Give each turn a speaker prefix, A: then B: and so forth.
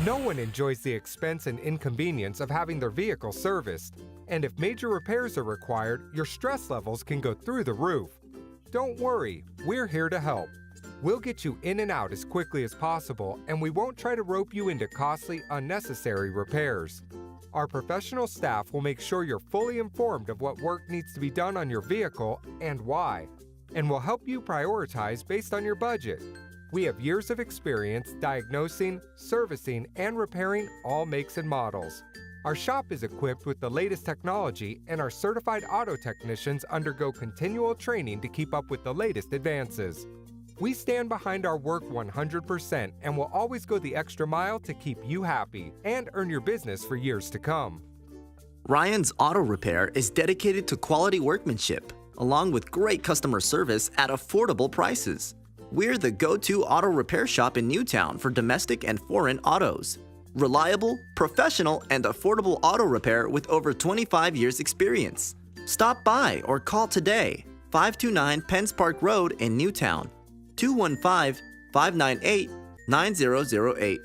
A: No one enjoys the expense and inconvenience of having their vehicle serviced, and if major repairs are required, your stress levels can go through the roof. Don't worry, we're here to help. We'll get you in and out as quickly as possible, and we won't try to rope you into costly, unnecessary repairs. Our professional staff will make sure you're fully informed of what work needs to be done on your vehicle and why, and will help you prioritize based on your budget. We have years of experience diagnosing, servicing, and repairing all makes and models. Our shop is equipped with the latest technology, and our certified auto technicians undergo continual training to keep up with the latest advances. We stand behind our work 100% and will always go the extra mile to keep you happy and earn your business for years to come.
B: Ryan's Auto Repair is dedicated to quality workmanship, along with great customer service at affordable prices. We're the go-to auto repair shop in Newtown for domestic and foreign autos. Reliable, professional, and affordable auto repair with over 25 years experience. Stop by or call today, 529 Penns Park Road in Newtown, 215-598-9008.